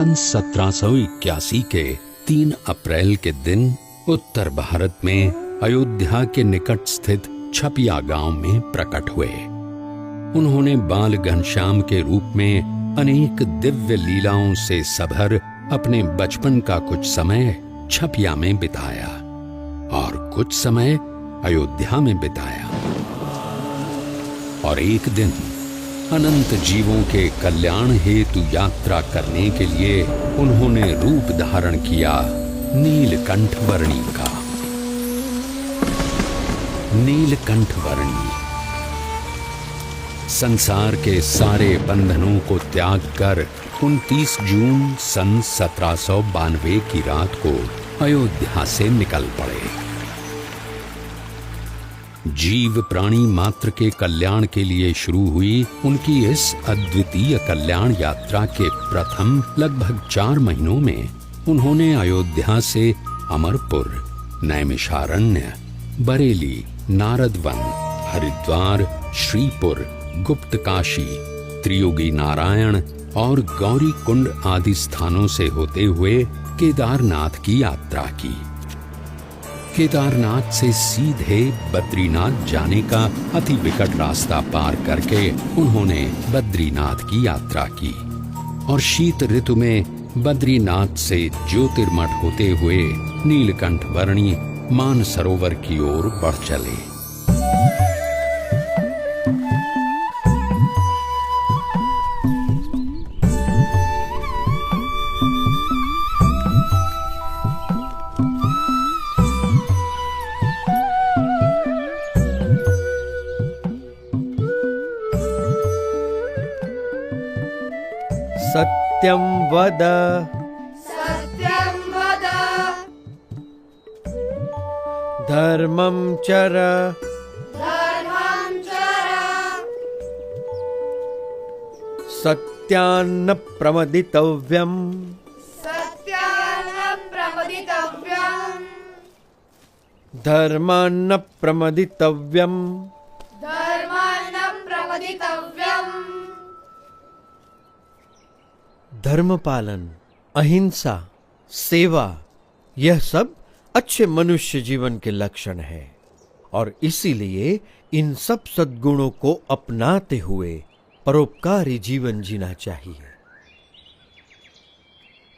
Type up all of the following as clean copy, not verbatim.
सन 1781 के 3 अप्रैल के दिन उत्तर भारत में अयोध्या के निकट स्थित छपिया गांव में प्रकट हुए। उन्होंने बाल घनश्याम के रूप में अनेक दिव्य लीलाओं से सभर अपने बचपन का कुछ समय छपिया में बिताया और कुछ समय अयोध्या में बिताया। और एक दिन अनंत जीवों के कल्याण हेतु यात्रा करने के लिए उन्होंने रूप धारण किया नीलकंठ वर्णी का। नीलकंठ वर्णी संसार के सारे बंधनों को त्याग कर 29 जून सन 1792 की रात को अयोध्या से निकल पड़े। जीव प्राणी मात्र के कल्याण के लिए शुरू हुई उनकी इस अद्वितीय कल्याण यात्रा के प्रथम लगभग 4 महीनों में उन्होंने अयोध्या से अमरपुर, नैमिषारण्य, बरेली, नारदवन, हरिद्वार, श्रीपुर, गुप्तकाशी, त्रियोगी नारायण और गौरी कुंड आदि स्थानों से होते हुए केदारनाथ की यात्रा की। केदारनाथ से सीधे बद्रीनाथ जाने का अति विकट रास्ता पार करके उन्होंने बद्रीनाथ की यात्रा की और शीत ऋतु में बद्रीनाथ से ज्योतिर्मठ होते हुए नीलकंठ वर्णी मानसरोवर की ओर बढ़ चले। सत्यं वद धर्मं चर सत्यान्न प्रमदितव्यम् धर्मान्न प्रमदितव्यम् धर्म पालन, अहिंसा, सेवा, यह सब अच्छे मनुष्य जीवन के लक्षण है और इसीलिए इन सब सद्गुणों को अपनाते हुए परोपकारी जीवन जीना चाहिए।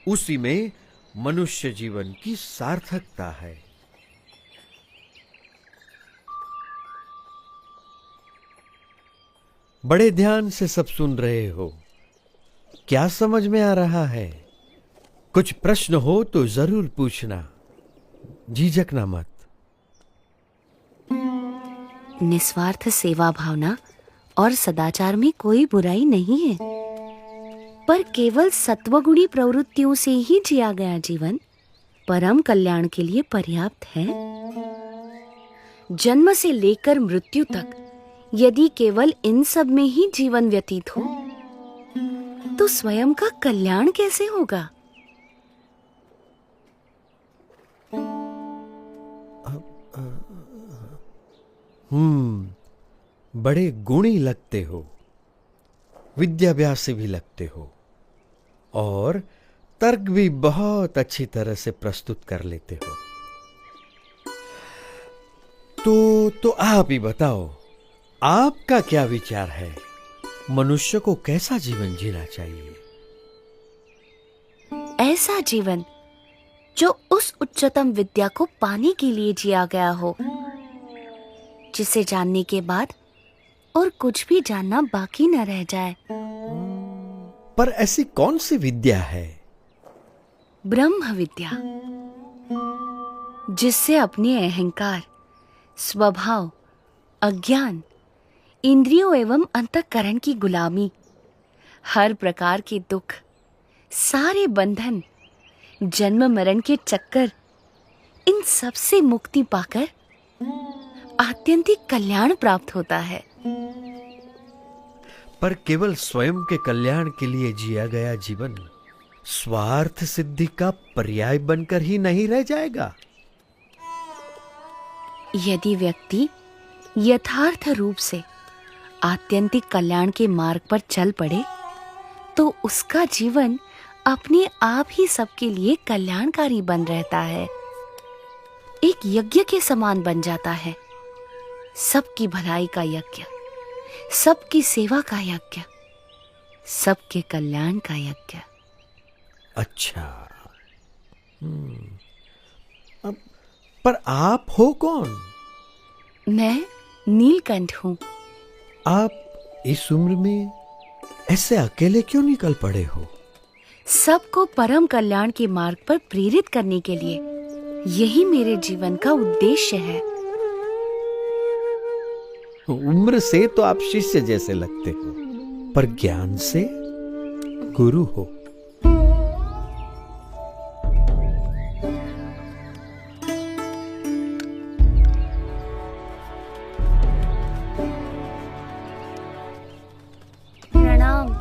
उसी में मनुष्य जीवन की सार्थकता है। बड़े ध्यान से सब सुन रहे हो। क्या समझ में आ रहा है? कुछ प्रश्न हो तो जरूर पूछना, झिझकना मत। निस्वार्थ सेवा भावना और सदाचार में कोई बुराई नहीं है, पर केवल सत्वगुणी प्रवृत्तियों से ही जिया गया जीवन परम कल्याण के लिए पर्याप्त है। जन्म से लेकर मृत्यु तक यदि केवल इन सब में ही जीवन व्यतीत हो तो स्वयं का कल्याण कैसे होगा? बड़े गुणी लगते हो, विद्याभ्यासी भी लगते हो और तर्क भी बहुत अच्छी तरह से प्रस्तुत कर लेते हो। तो आप ही बताओ, आपका क्या विचार है? मनुष्य को कैसा जीवन जीना चाहिए? ऐसा जीवन जो उस उच्चतम विद्या को पाने के लिए जिया गया हो, जिसे जानने के बाद और कुछ भी जानना बाकी न रह जाए। पर ऐसी कौन सी विद्या है? ब्रह्म विद्या, जिससे अपने अहंकार, स्वभाव, अज्ञान, इंद्रियों एवं अंतःकरण की गुलामी, हर प्रकार के दुख, सारे बंधन, जन्म मरण के चक्कर, इन सब से मुक्ति पाकर आत्यंतिक कल्याण प्राप्त होता है। पर केवल स्वयं के कल्याण के लिए जिया गया जीवन स्वार्थ सिद्धि का पर्याय बनकर ही नहीं रह जाएगा। यदि व्यक्ति यथार्थ रूप से आत्यंतिक कल्याण के मार्ग पर चल पड़े तो उसका जीवन अपने आप ही सबके लिए कल्याणकारी बन रहता है, एक यज्ञ के समान बन जाता है। सबकी भलाई का यज्ञ, सबकी सेवा का यज्ञ, सबके कल्याण का यज्ञ। अच्छा। अब पर आप हो कौन? मैं नीलकंठ हूं। आप इस उम्र में ऐसे अकेले क्यों निकल पड़े हो? सबको परम कल्याण के मार्ग पर प्रेरित करने के लिए। यही मेरे जीवन का उद्देश्य है। उम्र से तो आप शिष्य जैसे लगते हो, पर ज्ञान से गुरु हो। प्रणाम।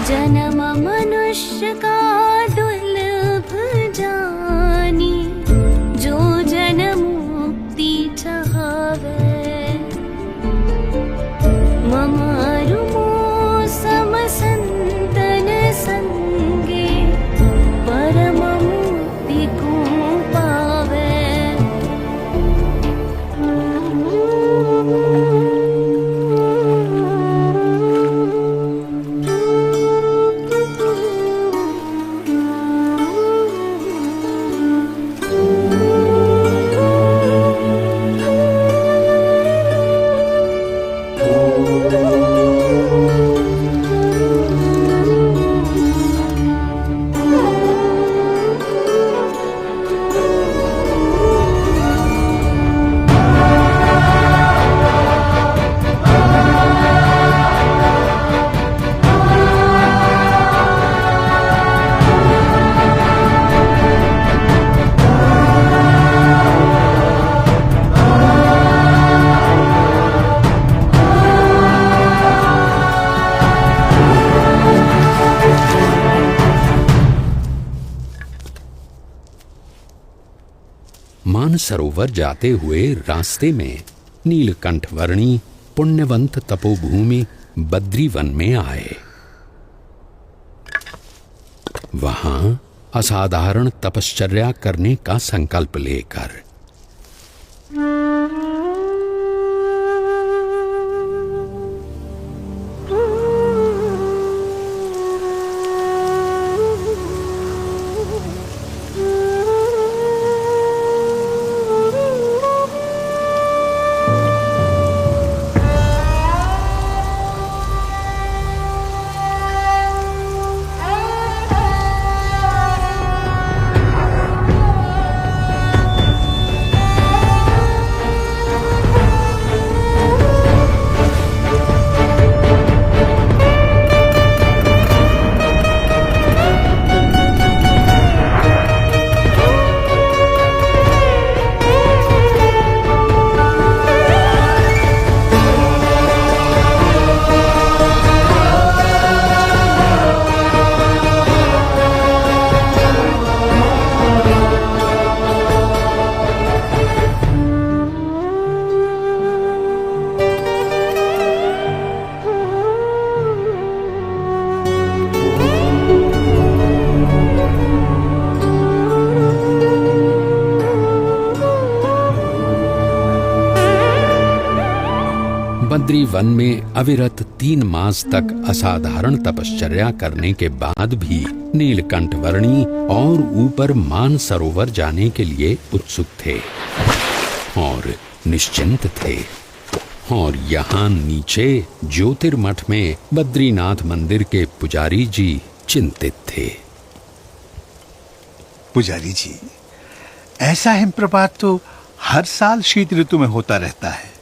जन्म मनुष्य का दुर्लभ जानी, जो जन मुक्ति चाहवे। ममारु सम संतन संगे, परम मुक्ति को पावे। मानसरोवर जाते हुए रास्ते में नीलकंठ वर्णी पुण्यवंत तपोभूमि बद्रीवन में आए। वहां असाधारण तपश्चर्या करने का संकल्प लेकर बद्री वन में अविरत 3 मास तक असाधारण तपश्चर्या करने के बाद भी नीलकंठ वर्णी और ऊपर मानसरोवर जाने के लिए उत्सुक थे और निश्चिंत थे। और यहाँ नीचे ज्योतिर्मठ में बद्रीनाथ मंदिर के पुजारी जी चिंतित थे। पुजारी जी, ऐसा हिमप्रपात तो हर साल शीत ऋतु में होता रहता है,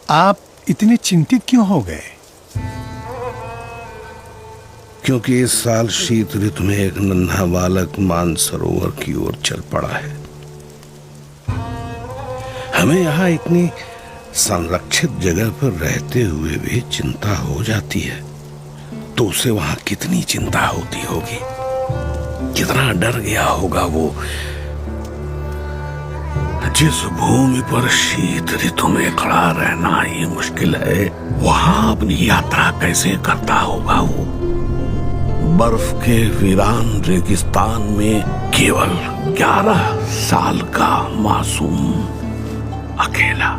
आप इतने चिंतित क्यों हो गए? क्योंकि इस साल शीत ऋतु में एक नन्हा बालक मानसरोवर की ओर चल पड़ा है। हमें यहाँ इतनी संरक्षित जगह पर रहते हुए भी चिंता हो जाती है, तो उसे वहां कितनी चिंता होती होगी, कितना डर गया होगा वो। जिस भूमि पर शीत ऋतु में खड़ा रहना ही मुश्किल है, वहां अपनी यात्रा कैसे करता होगा वो। बर्फ के वीरान रेगिस्तान में केवल 11 साल का मासूम अकेला।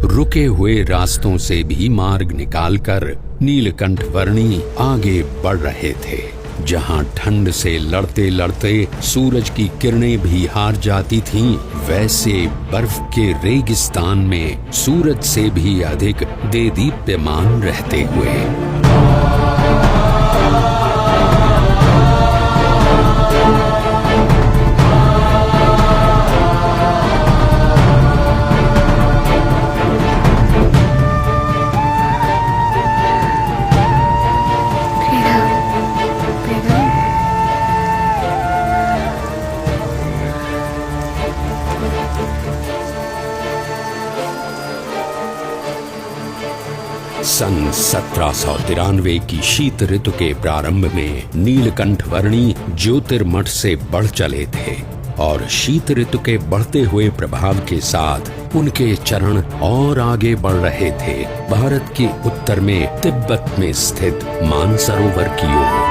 रुके हुए रास्तों से भी मार्ग निकालकर नीलकंठ वर्णी आगे बढ़ रहे थे। जहां ठंड से लड़ते लड़ते सूरज की किरणें भी हार जाती थीं, वैसे बर्फ के रेगिस्तान में सूरज से भी अधिक देदीप्यमान रहते हुए सन 1793 की शीत ऋतु के प्रारंभ में नीलकंठ वर्णी ज्योतिर्मठ से बढ़ चले थे और शीत ऋतु के बढ़ते हुए प्रभाव के साथ उनके चरण और आगे बढ़ रहे थे, भारत के उत्तर में तिब्बत में स्थित मानसरोवर की ओर।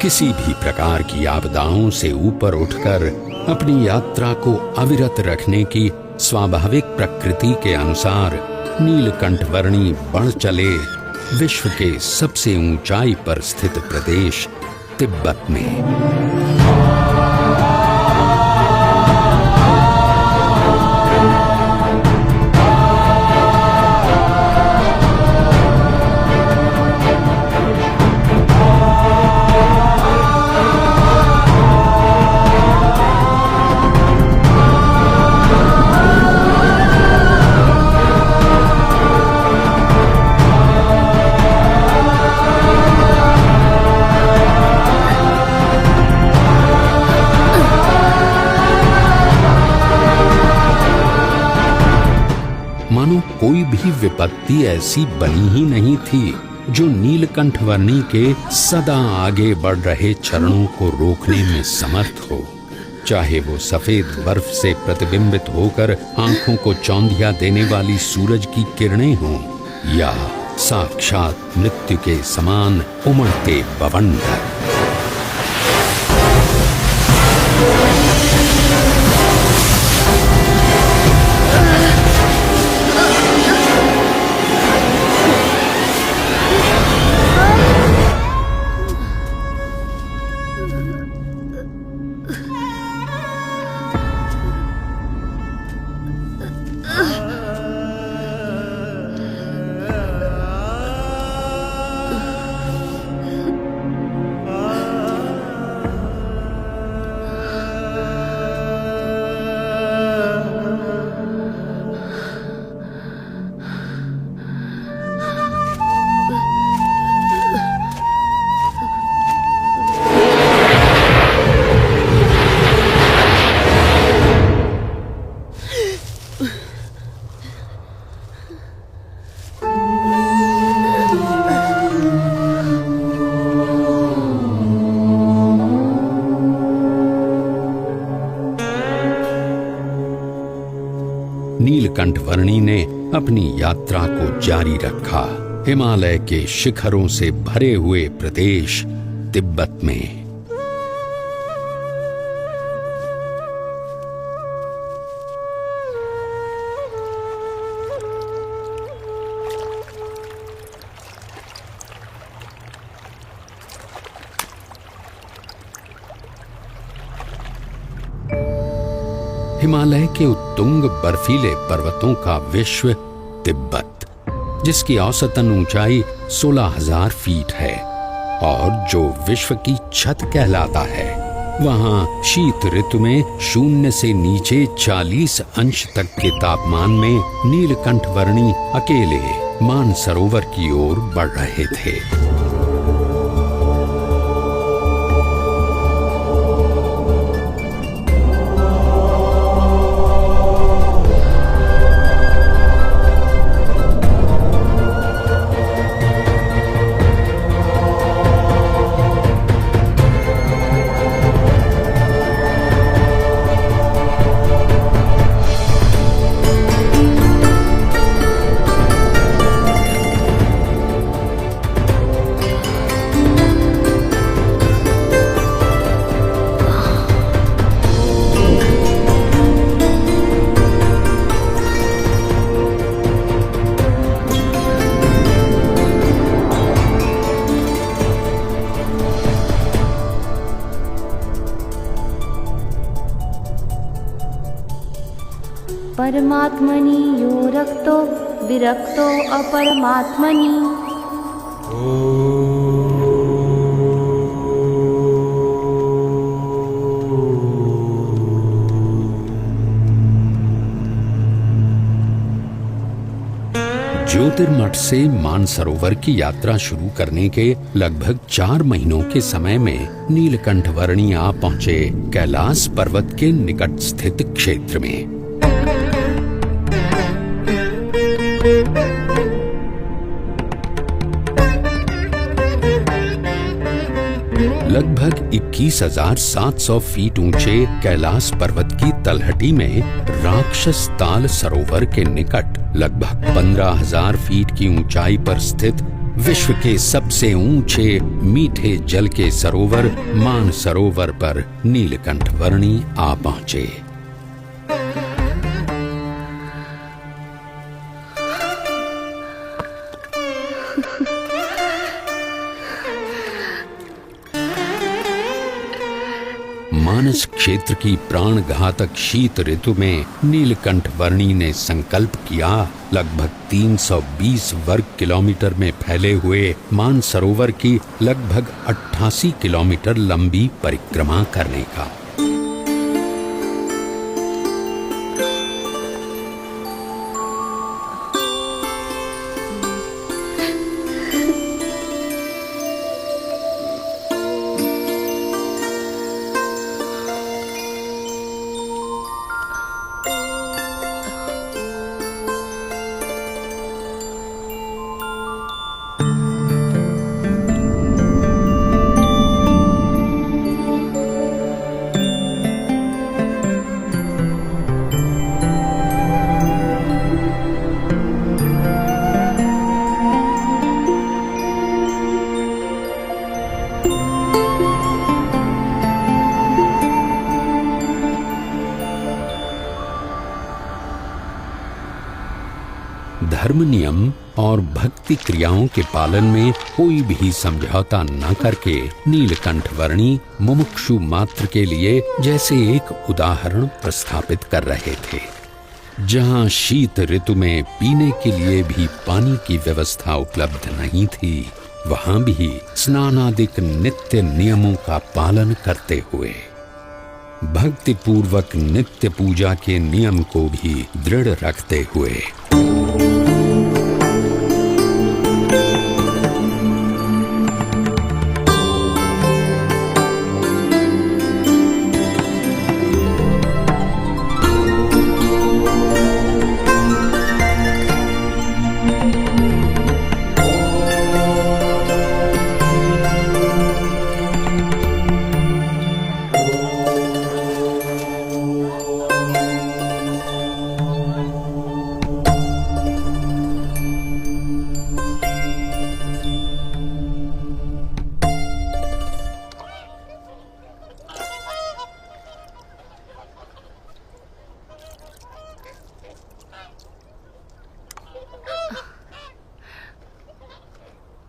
किसी भी प्रकार की आपदाओं से ऊपर उठकर अपनी यात्रा को अविरत रखने की स्वाभाविक प्रकृति के अनुसार नीलकंठवर्णी बढ़ चले विश्व के सबसे ऊंचाई पर स्थित प्रदेश तिब्बत में। मानो कोई भी विपत्ति ऐसी बनी ही नहीं थी जो नीलकंठवर्णी के सदा आगे बढ़ रहे चरणों को रोकने में समर्थ हो। चाहे वो सफेद बर्फ से प्रतिबिंबित होकर आंखों को चौंधिया देने वाली सूरज की किरणें हों या साक्षात मृत्यु के समान उमड़ते बवंडर। नीलकंठवर्णी ने अपनी यात्रा को जारी रखा हिमालय के शिखरों से भरे हुए प्रदेश तिब्बत में। हिमालय के उत्तुंग बर्फीले पर्वतों का विश्व तिब्बत, जिसकी औसतन ऊंचाई 16,000 फीट है और जो विश्व की छत कहलाता है, वहां शीत ऋतु में 0 से नीचे 40 अंश तक के तापमान में नीलकंठवर्णी अकेले मानसरोवर की ओर बढ़ रहे थे। परमात्मनि यो रक्तो विरक्तो अपरमात्मनि। ज्योतिर्मठ से मानसरोवर की यात्रा शुरू करने के लगभग 4 महीनों के समय में नीलकंठवर्णी आ पहुंचे कैलाश पर्वत के निकट स्थित क्षेत्र में। लगभग 21,700 फीट ऊंचे कैलाश पर्वत की तलहटी में राक्षस ताल सरोवर के निकट लगभग 15,000 फीट की ऊंचाई पर स्थित विश्व के सबसे ऊंचे मीठे जल के सरोवर मानसरोवर पर नीलकंठवर्णी आ पहुंचे। मानस क्षेत्र की प्राण घातक शीत ऋतु में नीलकंठ वर्णी ने संकल्प किया लगभग 320 वर्ग किलोमीटर में फैले हुए मानसरोवर की लगभग 88 किलोमीटर लंबी परिक्रमा करने का। धर्म नियम और भक्ति क्रियाओं के पालन में कोई भी समझौता न करके नीलकंठ वर्णी मुमुक्षु मात्र के लिए जैसे एक उदाहरण प्रस्थापित कर रहे थे। जहां शीत ऋतु में पीने के लिए भी पानी की व्यवस्था उपलब्ध नहीं थी, वहां भी स्नानादिक नित्य नियमों का पालन करते हुए भक्ति पूर्वक नित्य पूजा के नियम को भी दृढ़ रखते हुए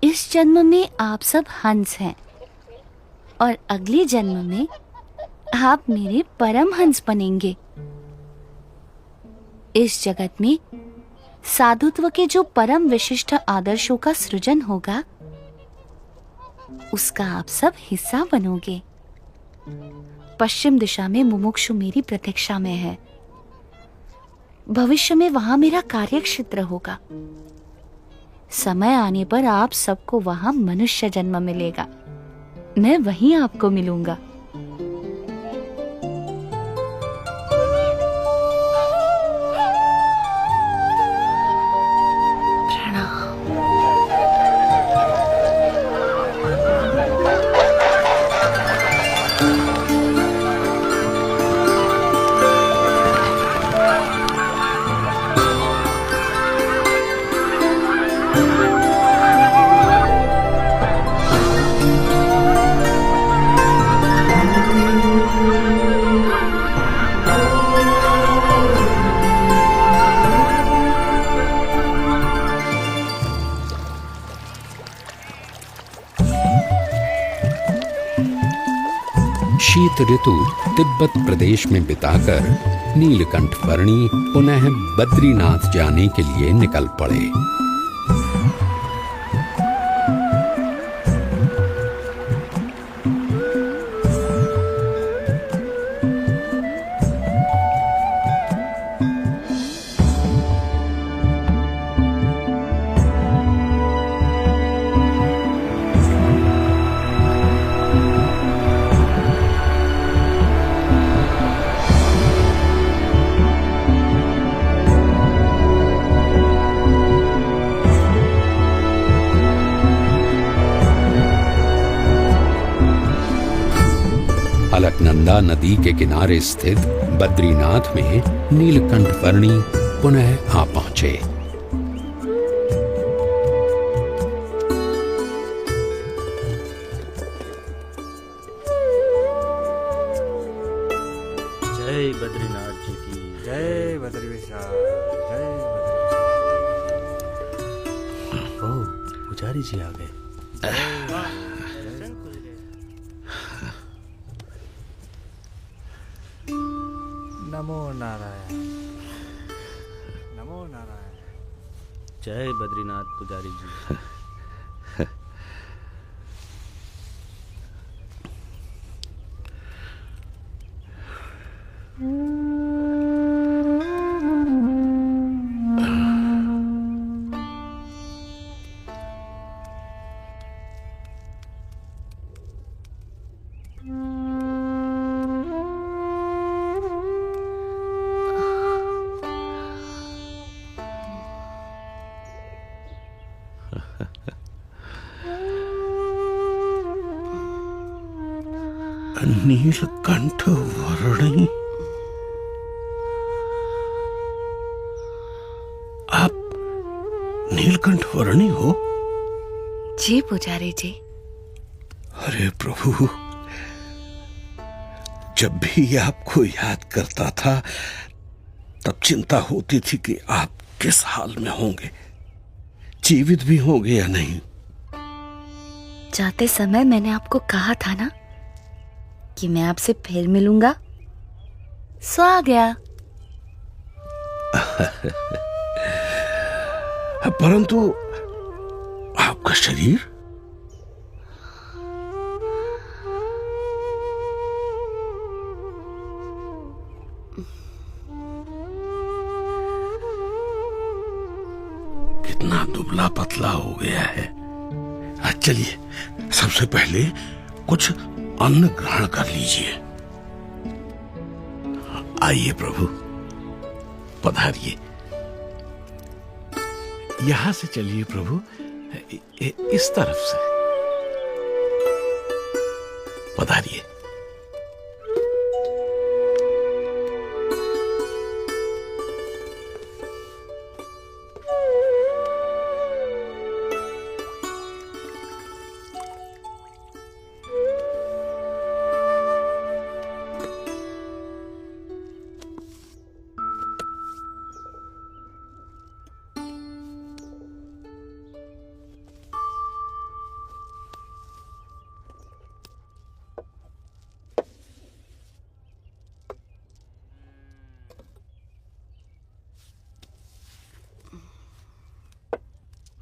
इस जन्म में आप सब हंस हैं और अगले जन्म में आप मेरे परम हंस बनेंगे। इस जगत में साधुत्व के जो परम विशिष्ट आदर्शों का सृजन होगा, उसका आप सब हिस्सा बनोगे। पश्चिम दिशा में मुमुक्षु मेरी प्रतीक्षा में है। भविष्य में वहां मेरा कार्य क्षेत्र होगा। समय आने पर आप सबको वहां मनुष्य जन्म मिलेगा। मैं वहीं आपको मिलूंगा। शीत ऋतु तिब्बत प्रदेश में बिताकर नीलकंठ वर्णी पुनः बद्रीनाथ जाने के लिए निकल पड़े। अलकनंदा नदी के किनारे स्थित बद्रीनाथ में नीलकंठ वर्णी पुनः आ पहुंचे। जय बद्रीनाथ जी की जय बद्री विशाल, जय बद्री। ओ पुजारी जी आ गए। नमो नारायण, नमो नारायण। जय बद्रीनाथ पुजारी जी। नीलकंठ वर्णी, आप नीलकंठ वर्णी हो? जी पुजारी जी। अरे प्रभु, जब भी आपको याद करता था तब चिंता होती थी कि आप किस हाल में होंगे, जीवित भी होंगे या नहीं। जाते समय मैंने आपको कहा था ना कि मैं आपसे फिर मिलूंगा, सो आ गया। परंतु आपका शरीर? कितना दुबला पतला हो गया है। चलिए, सबसे पहले कुछ अन्न ग्रहण कर लीजिए। आइए प्रभु, पधारिए। यहां से चलिए प्रभु, इस तरफ से पधारिए।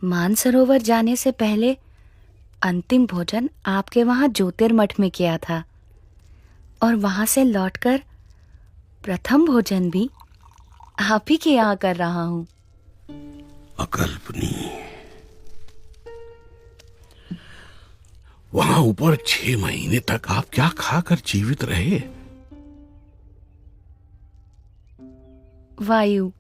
मानसरोवर जाने से पहले अंतिम भोजन आपके वहां ज्योतिर्मठ में किया था, और वहां से लौटकर प्रथम भोजन भी आप ही के यहाँ कर रहा हूं। अकल्पनीय। वहां ऊपर 6 महीने तक आप क्या खाकर जीवित रहे? वायु।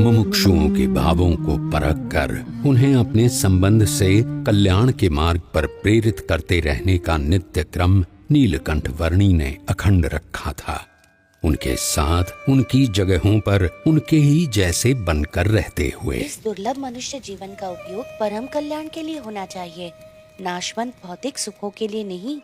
मुमुक्षुओं के भावों को परख कर उन्हें अपने संबंध से कल्याण के मार्ग पर प्रेरित करते रहने का नित्य क्रम नीलकंठ वर्णी ने अखंड रखा था। उनके साथ उनकी जगहों पर उनके ही जैसे बनकर रहते हुए। इस दुर्लभ मनुष्य जीवन का उपयोग परम कल्याण के लिए होना चाहिए, नाशवंत भौतिक सुखों के लिए नहीं।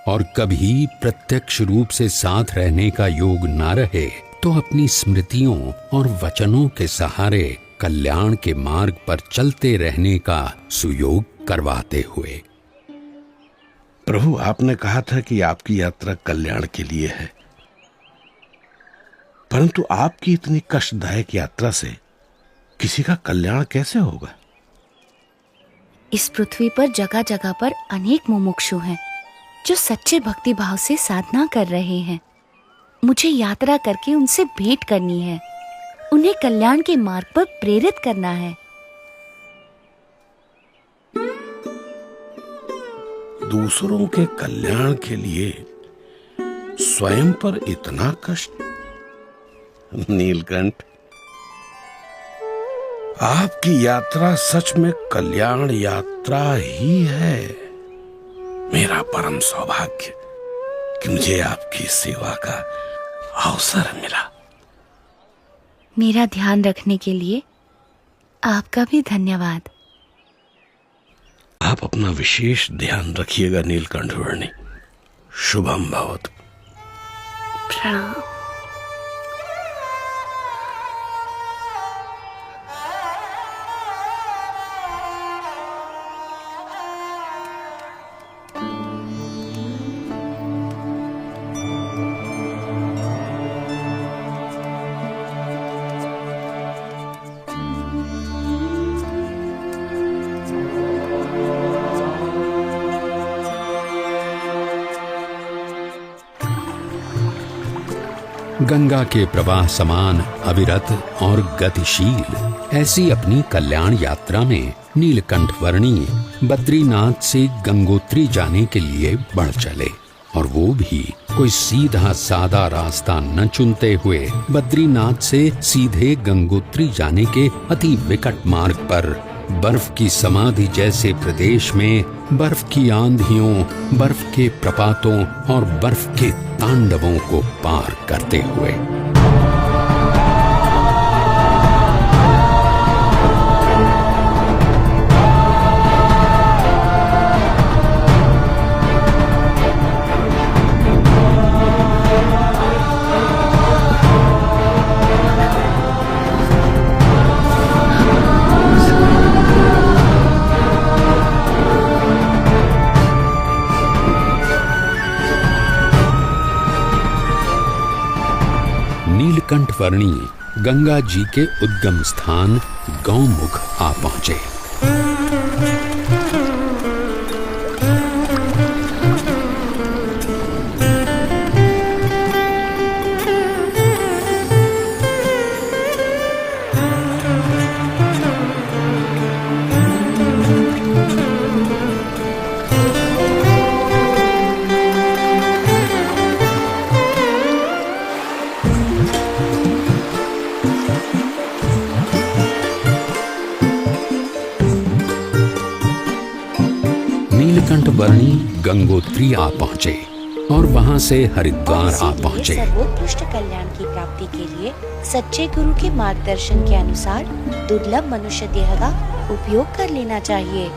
और कभी प्रत्यक्ष रूप से साथ रहने का योग ना रहे तो अपनी स्मृतियों और वचनों के सहारे कल्याण के मार्ग पर चलते रहने का सुयोग करवाते हुए। प्रभु, आपने कहा था कि आपकी यात्रा कल्याण के लिए है, परंतु आपकी इतनी कष्टदायक यात्रा से किसी का कल्याण कैसे होगा? इस पृथ्वी पर जगह जगह पर अनेक मुमुक्षु हैं जो सच्चे भक्ति भाव से साधना कर रहे हैं। मुझे यात्रा करके उनसे भेंट करनी है, उन्हें कल्याण के मार्ग पर प्रेरित करना है। दूसरों के कल्याण के लिए स्वयं पर इतना कष्ट? नीलकंठ, आपकी यात्रा सच में कल्याण यात्रा ही है। मेरा परम सौभाग्य कि मुझे आपकी सेवा का अवसर मिला। मेरा ध्यान रखने के लिए आपका भी धन्यवाद। आप अपना विशेष ध्यान रखिएगा नीलकंठ वर्णी। शुभम भवतु। प्रणाम। गंगा के प्रवाह समान अविरत और गतिशील ऐसी अपनी कल्याण यात्रा में नीलकंठ वर्णी बद्रीनाथ से गंगोत्री जाने के लिए बढ़ चले, और वो भी कोई सीधा सादा रास्ता न चुनते हुए बद्रीनाथ से सीधे गंगोत्री जाने के अति विकट मार्ग पर बर्फ की समाधि जैसे प्रदेश में बर्फ की आंधियों, बर्फ के प्रपातों और बर्फ के तांडवों को पार करते हुए। नीलकंठ वर्णी गंगा जी के उद्गम स्थान गौमुख आ पहुंचे। नीलकंठ वर्णी गंगोत्री आ पहुंचे और वहां से हरिद्वार आ पहुंचे। सर्वोत्कृष्ट कल्याण की प्राप्ति के लिए सच्चे गुरु के मार्गदर्शन के अनुसार दुर्लभ मनुष्य देह का उपयोग कर लेना चाहिए।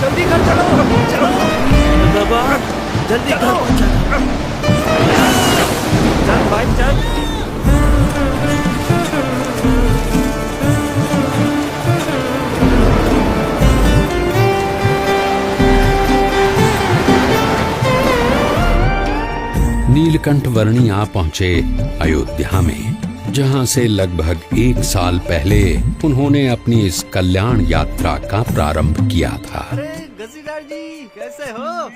जल्दी घर चलो, बाबा जल्दी घर चल भाई चल। नीलकंठ वर्णी आ पहुंचे अयोध्या में, जहां से लगभग 1 साल पहले उन्होंने अपनी इस कल्याण यात्रा का प्रारंभ किया था। घसीदार जी कैसे हो?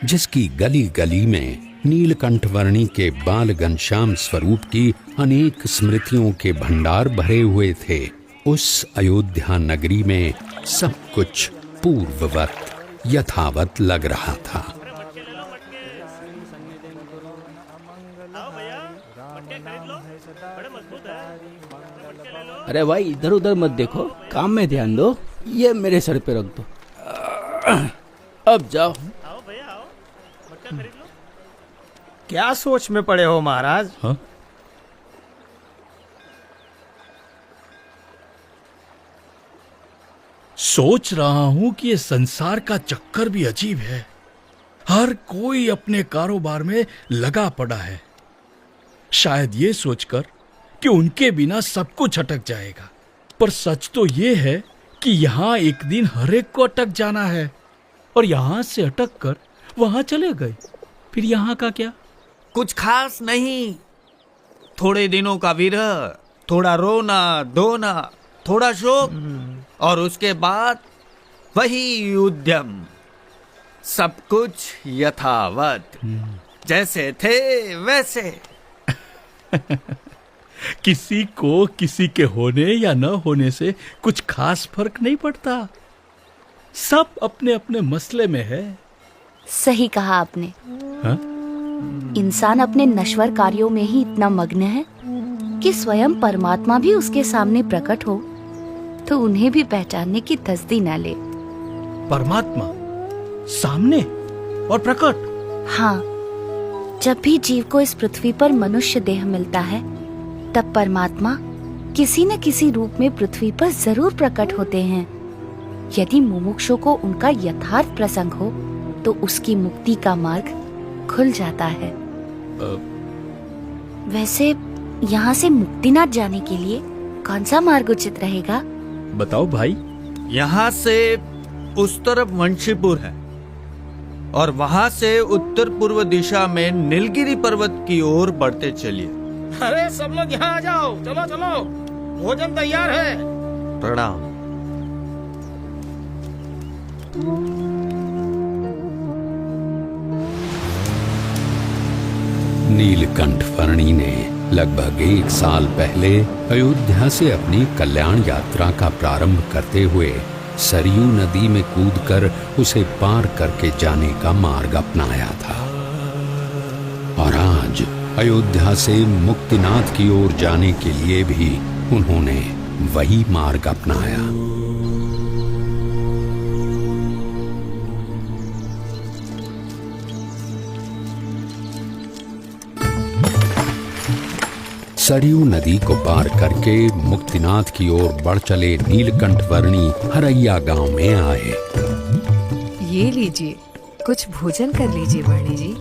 जिसकी गली गली में नीलकंठ वर्णी के बाल घनश्याम स्वरूप की अनेक स्मृतियों के भंडार भरे हुए थे, उस अयोध्या नगरी में सब कुछ पूर्ववत यथावत लग रहा था। अरे भाई इधर उधर मत देखो, काम में ध्यान दो। ये मेरे सर पे रख दो। अब जाओ। क्या सोच में पड़े हो महाराज? हाँ? सोच रहा हूं कि ये संसार का चक्कर भी अजीब है। हर कोई अपने कारोबार में लगा पड़ा है, शायद ये सोचकर कि उनके बिना सब कुछ अटक जाएगा। पर सच तो ये है कि यहाँ एक दिन हर एक को अटक जाना है, और यहाँ से अटक कर वहां चले गए, फिर यहाँ का क्या? कुछ खास नहीं, थोड़े दिनों का विरह, थोड़ा रोना धोना, थोड़ा शोक, और उसके बाद वही उद्यम। सब कुछ यथावत, जैसे थे वैसे। किसी को किसी के होने या न होने से कुछ खास फर्क नहीं पड़ता। सब अपने अपने मसले में है। सही कहा आपने। हाँ? इंसान अपने नश्वर कार्यों में ही इतना मग्न है कि स्वयं परमात्मा भी उसके सामने प्रकट हो तो उन्हें भी पहचानने की तसदी न ले। परमात्मा सामने और प्रकट? हाँ, जब भी जीव को इस पृथ्वी पर मनुष्य देह मिलता है, तब परमात्मा किसी न किसी रूप में पृथ्वी पर जरूर प्रकट होते हैं। यदि मुमुक्षु को उनका यथार्थ प्रसंग हो तो उसकी मुक्ति का मार्ग खुल जाता है। वैसे यहाँ से मुक्तिनाथ जाने के लिए कौन सा मार्ग उचित रहेगा? बताओ भाई। यहाँ से उस तरफ वंशीपुर है, और वहां से उत्तर पूर्व दिशा में नीलगिरी पर्वत की ओर बढ़ते चलिए। अरे सब लोग यहाँ आ जाओ, चलो चलो, भोजन तैयार है। प्रणाम। नीलकंठ वर्णी ने लगभग 1 साल पहले अयोध्या से अपनी कल्याण यात्रा का प्रारंभ करते हुए सरयू नदी में कूदकर उसे पार करके जाने का मार्ग अपनाया था, और आज अयोध्या से मुक्तिनाथ की ओर जाने के लिए भी उन्होंने वही मार्ग अपनाया। सरयू नदी को पार करके मुक्तिनाथ की ओर बढ़ चले नीलकंठ वर्णी हरैया गांव में आए। ये लीजिए, कुछ भोजन कर लीजिए वर्णी जी।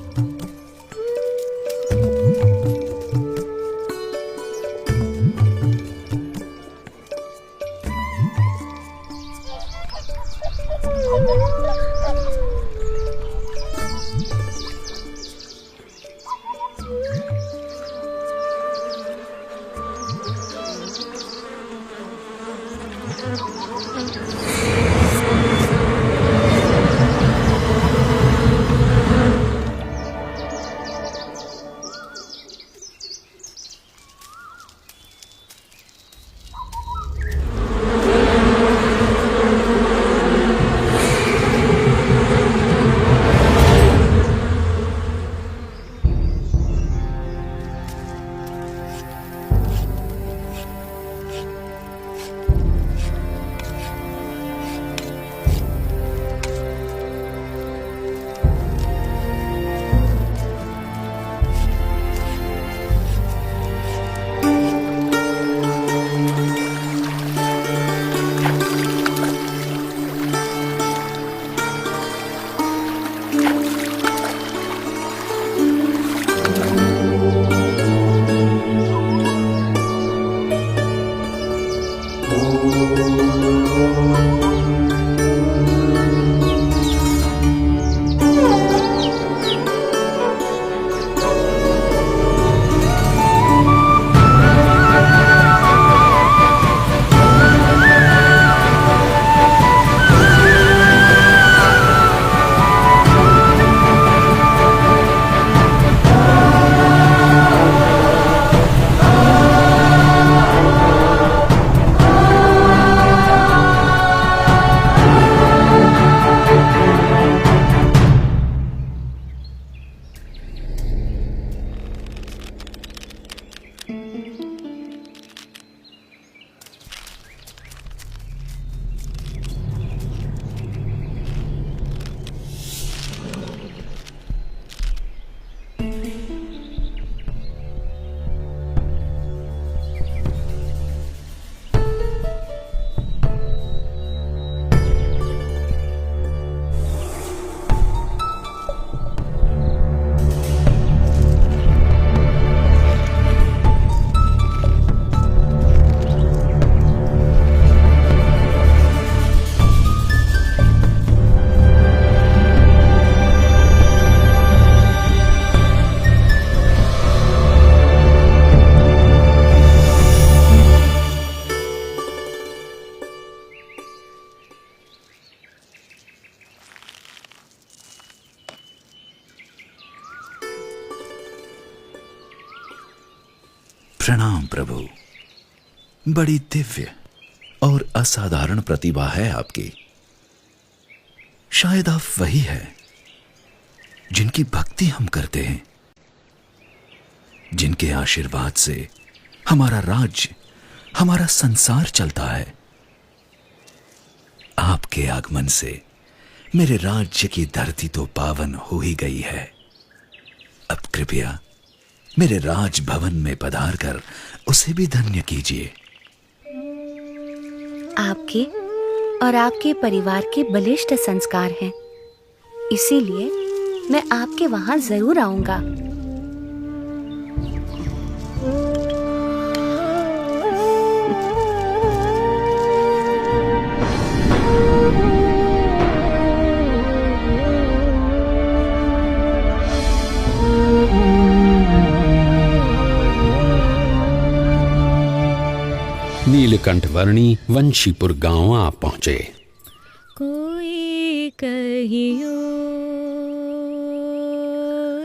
प्रणाम प्रभु, बड़ी दिव्य और असाधारण प्रतिभा है आपकी। शायद आप वही है जिनकी भक्ति हम करते हैं, जिनके आशीर्वाद से हमारा राज्य, हमारा संसार चलता है। आपके आगमन से मेरे राज्य की धरती तो पावन हो ही गई है। अब कृपया मेरे राज भवन में पधार कर उसे भी धन्य कीजिए। आपके और आपके परिवार के बलिष्ठ संस्कार हैं, इसीलिए मैं आपके वहां जरूर आऊंगा। कंठवर्णी वंशीपुर गांव आ पहुंचे। कोई कहियो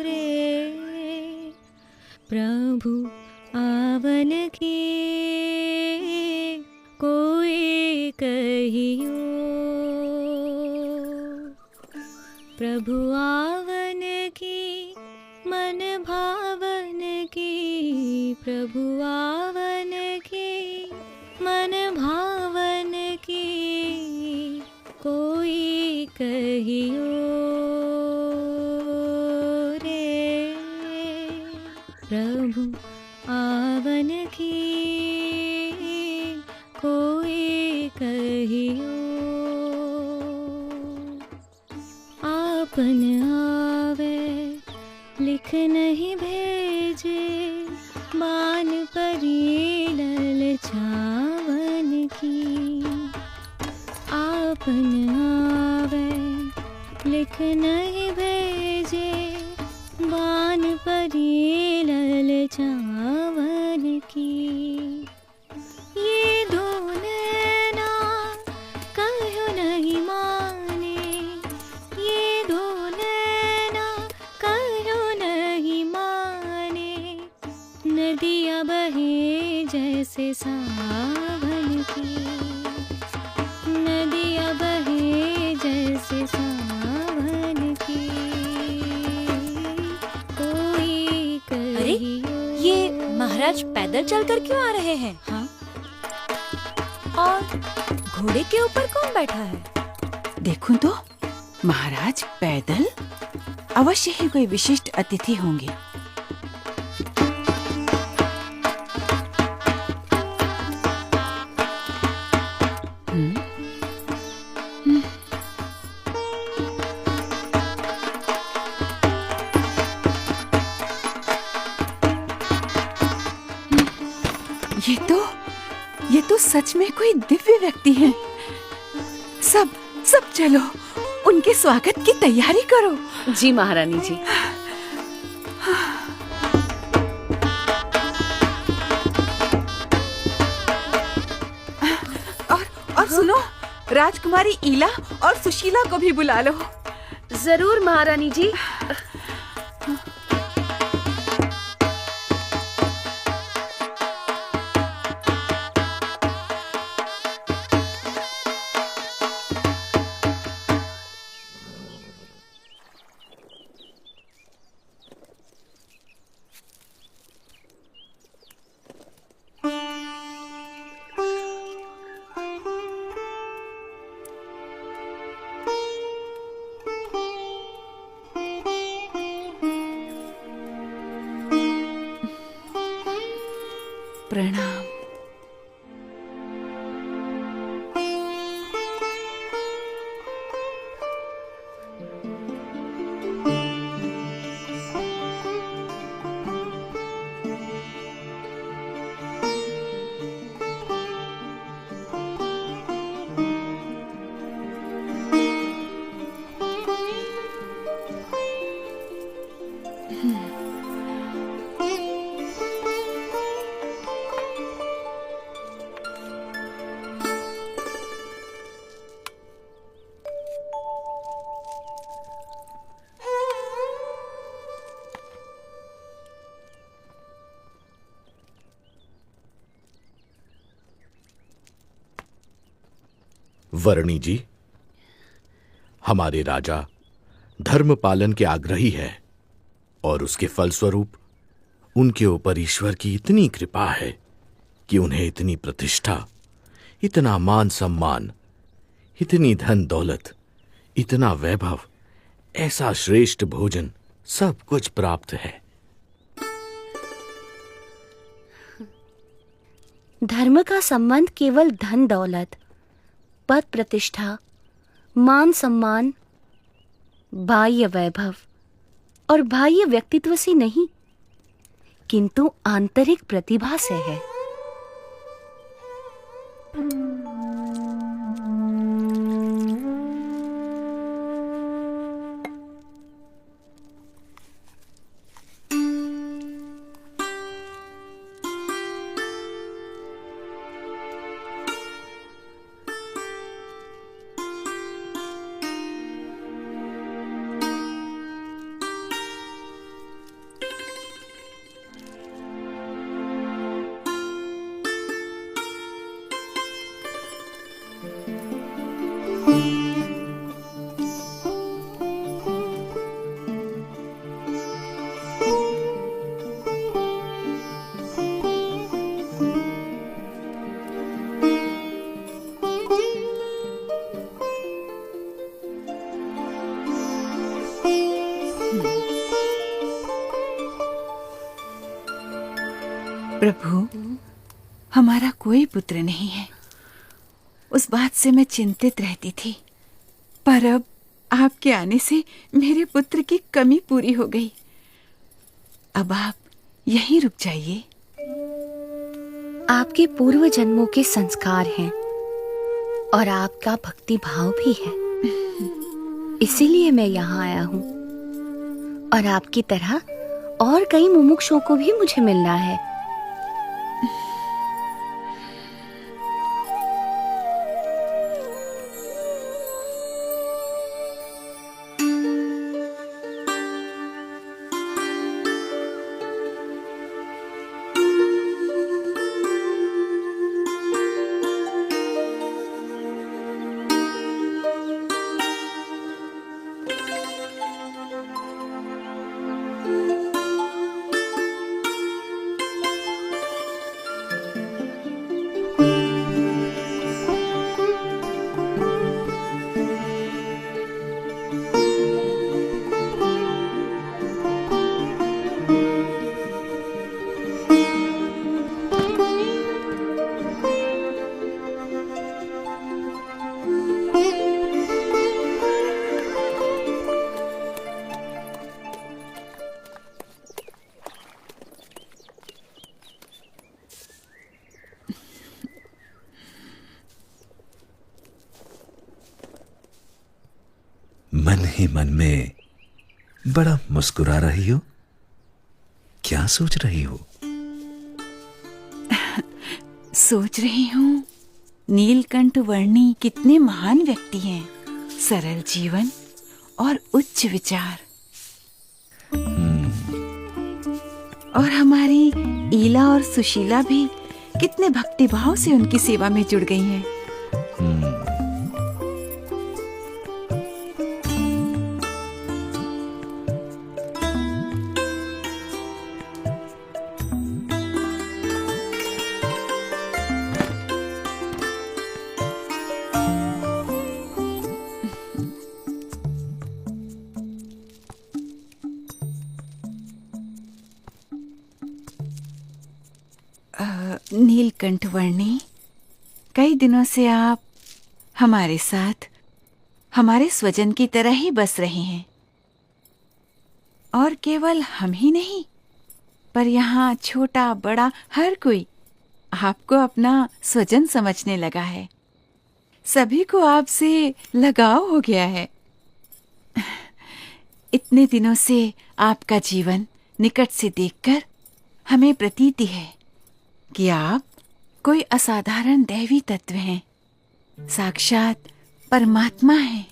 रे प्रभु आवन की, कोई कहियो प्रभु आवन की, मन भावन की, प्रभु आवन की, मन भावन की, कोई कहियो रे प्रभु आवन की, कोई कहियो आपन आवे लिख नहीं भेजे, मान परी ललचावन की, आपन आवे लिख नहीं भेजे, बान परी ललचावन की, ये दो नैना कहो नहीं माने, ये दो नैना कहो नहीं माने, नदियाँ बहे जैसे सावन की, नदियाँ बहे जैसे सावन की, कोई अरे कहियो। ये महाराज पैदल चलकर क्यों आ रहे हैं? हाँ, और घोड़े के ऊपर कौन बैठा है? देखूं तो महाराज पैदल, अवश्य ही कोई विशिष्ट अतिथि होंगे। ये तो सच में कोई दिव्य व्यक्ति हैं। सब चलो, उनके स्वागत की तैयारी करो। जी महारानी जी। और सुनो, राजकुमारी ईला और सुशीला को भी बुला लो। जरूर महारानी जी। प्रणाम। वर्णी जी, हमारे राजा धर्म पालन के आग्रही है और उसके फलस्वरूप उनके ऊपर ईश्वर की इतनी कृपा है कि उन्हें इतनी प्रतिष्ठा, इतना मान सम्मान, इतनी धन दौलत, इतना वैभव, ऐसा श्रेष्ठ भोजन, सब कुछ प्राप्त है। धर्म का संबंध केवल धन दौलत, पद प्रतिष्ठा, मान सम्मान, बाह्य वैभव और बाह्य व्यक्तित्व से नहीं, किंतु आंतरिक प्रतिभा से है। प्रभु, हमारा कोई पुत्र नहीं है। उस बात से मैं चिंतित रहती थी, पर अब आपके आने से मेरे पुत्र की कमी पूरी हो गई। अब आप यहीं रुक जाइए। आपके पूर्व जन्मों के संस्कार हैं और आपका भक्ति भाव भी है, इसीलिए मैं यहाँ आया हूँ। और आपकी तरह और कई मुमुक्षुओं को भी मुझे मिलना है। मन ही मन में बड़ा मुस्कुरा रही हो, क्या सोच रही हो? सोच रही हूँ, नीलकंठ वर्णी कितने महान व्यक्ति हैं, सरल जीवन और उच्च विचार। और हमारी ईला और सुशीला भी कितने भक्तिभाव से उनकी सेवा में जुड़ गई हैं। नीलकंठ वर्णी, कई दिनों से आप हमारे साथ हमारे स्वजन की तरह ही बस रहे हैं। और केवल हम ही नहीं, पर यहाँ छोटा बड़ा हर कोई आपको अपना स्वजन समझने लगा है। सभी को आपसे लगाव हो गया है। इतने दिनों से आपका जीवन निकट से देखकर हमें प्रतीति है कि आप कोई असाधारण दैवी तत्व हैं, साक्षात परमात्मा हैं।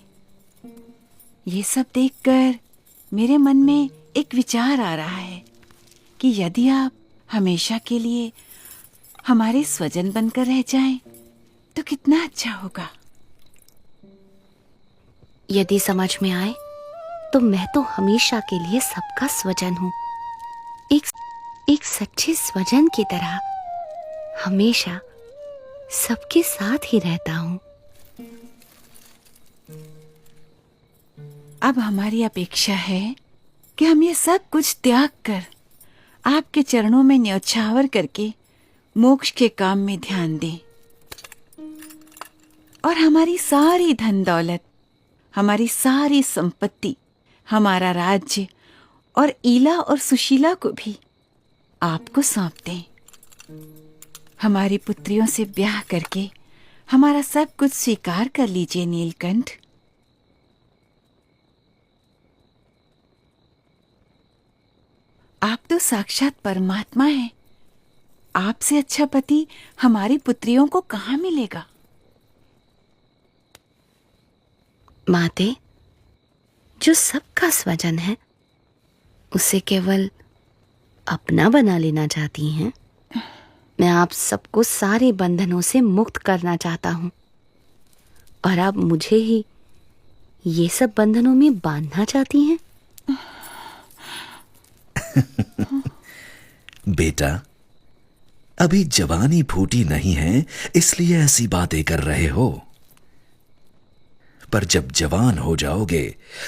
ये सब देखकर मेरे मन में एक विचार आ रहा है कि यदि आप हमेशा के लिए हमारे स्वजन बनकर रह जाएं, तो कितना अच्छा होगा। यदि समझ में आए तो मैं तो हमेशा के लिए सबका स्वजन हूँ, एक सच्चे स्वजन की तरह हमेशा सबके साथ ही रहता हूँ। अब हमारी अपेक्षा है कि हम ये सब कुछ त्याग कर आपके चरणों में न्यौछावर करके मोक्ष के काम में ध्यान दें। और हमारी सारी धन दौलत, हमारी सारी संपत्ति, हमारा राज्य और ईला और सुशीला को भी आपको सौंप दें। हमारी पुत्रियों से ब्याह करके हमारा सब कुछ स्वीकार कर लीजिए नीलकंठ। आप तो साक्षात परमात्मा हैं। आपसे अच्छा पति हमारी पुत्रियों को कहाँ मिलेगा? माते, जो सबका स्वजन है उसे केवल अपना बना लेना चाहती हैं। मैं आप सबको सारे बंधनों से मुक्त करना चाहता हूँ और आप मुझे ही ये सब बंधनों में बांधना चाहती हैं? बेटा, अभी जवानी फूटी नहीं है, इसलिए ऐसी बातें कर रहे हो। पर जब जवान हो जाओगे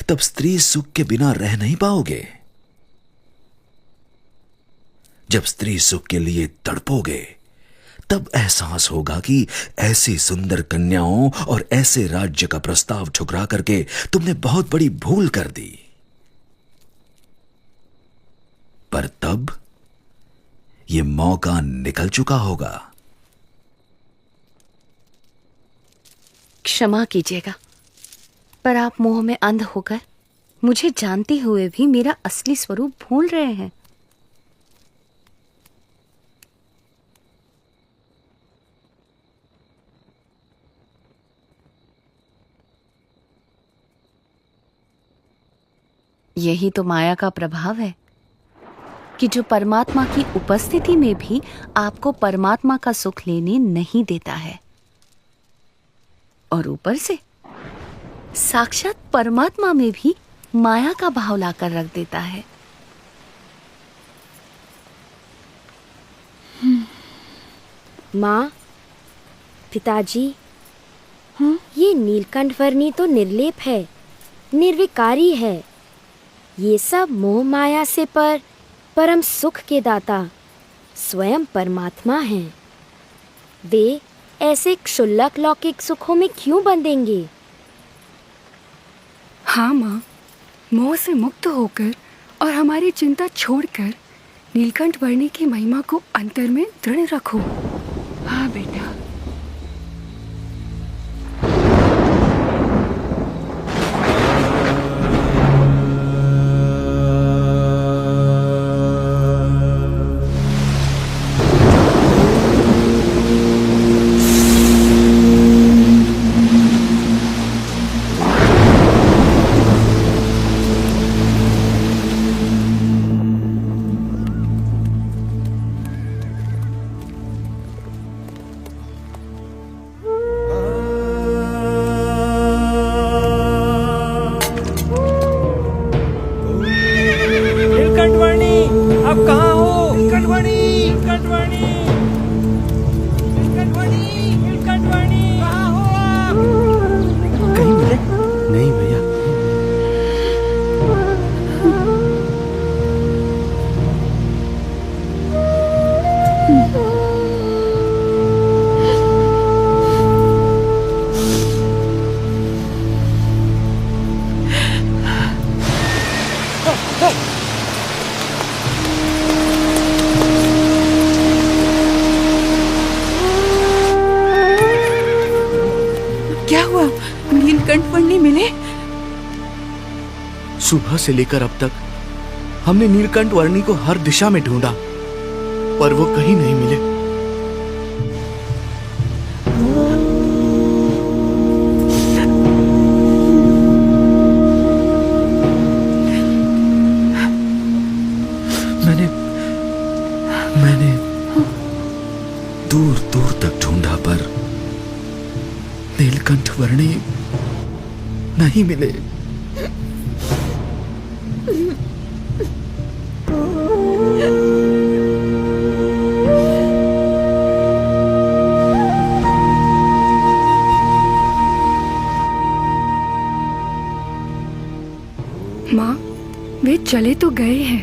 तब स्त्री सुख के बिना रह नहीं पाओगे। जब स्त्री सुख के लिए तड़पोगे तब एहसास होगा कि ऐसी सुंदर कन्याओं और ऐसे राज्य का प्रस्ताव ठुकरा करके तुमने बहुत बड़ी भूल कर दी। पर तब यह मौका निकल चुका होगा। क्षमा कीजिएगा, पर आप मोह में अंध होकर मुझे जानते हुए भी मेरा असली स्वरूप भूल रहे हैं। यही तो माया का प्रभाव है कि जो परमात्मा की उपस्थिति में भी आपको परमात्मा का सुख लेने नहीं देता है, और ऊपर से साक्षात परमात्मा में भी माया का भाव लाकर रख देता है। माँ, पिताजी, ये नीलकंठ वर्णी तो निर्लेप है, निर्विकारी है। ये सब मोह माया से परम सुख के दाता स्वयं परमात्मा हैं। वे ऐसे क्षुल्लक लौकिक सुखों में क्यों बंधेंगे? हाँ माँ, मोह से मुक्त होकर और हमारी चिंता छोड़कर नीलकंठ वर्णी की महिमा को अंतर में दृढ़ रखो। हाँ बेटा। क्या हुआ? नीलकंठ वर्णी मिले? सुबह से लेकर अब तक हमने नीलकंठ वर्णी को हर दिशा में ढूंढा, पर वो कहीं नहीं मिले। मैंने दूर दूर तक ढूंढा, पर नीलकंठ वर्णी नहीं मिले। माँ, वे चले तो गए हैं,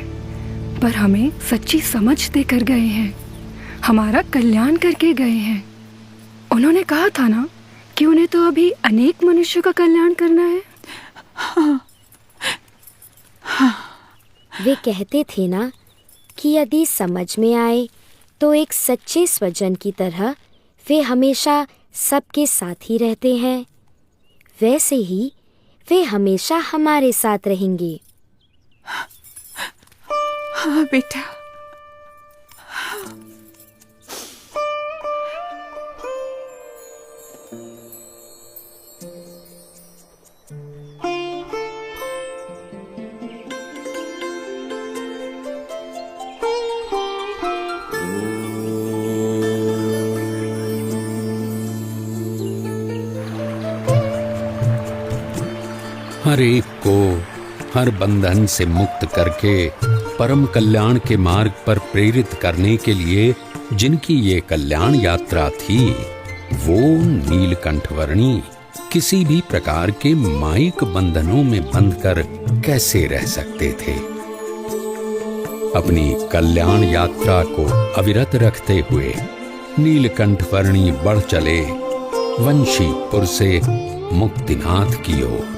पर हमें सच्ची समझ देकर गए हैं, हमारा कल्याण करके गए हैं। उन्होंने कहा था ना कि उन्हें तो अभी अनेक मनुष्यों का कल्याण करना है। हाँ। वे कहते थे ना कि यदि समझ में आए तो एक सच्चे स्वजन की तरह वे हमेशा सबके साथ ही रहते हैं, वैसे ही वे हमेशा हमारे साथ रहेंगे। हाँ बेटा। हर एक को हर बंधन से मुक्त करके परम कल्याण के मार्ग पर प्रेरित करने के लिए जिनकी ये कल्याण यात्रा थी, वो नीलकंठवर्णी किसी भी प्रकार के मायिक बंधनों में बंधकर कैसे रह सकते थे। अपनी कल्याण यात्रा को अविरत रखते हुए नीलकंठवर्णी बढ़ चले वंशीपुर से मुक्तिनाथ की ओर।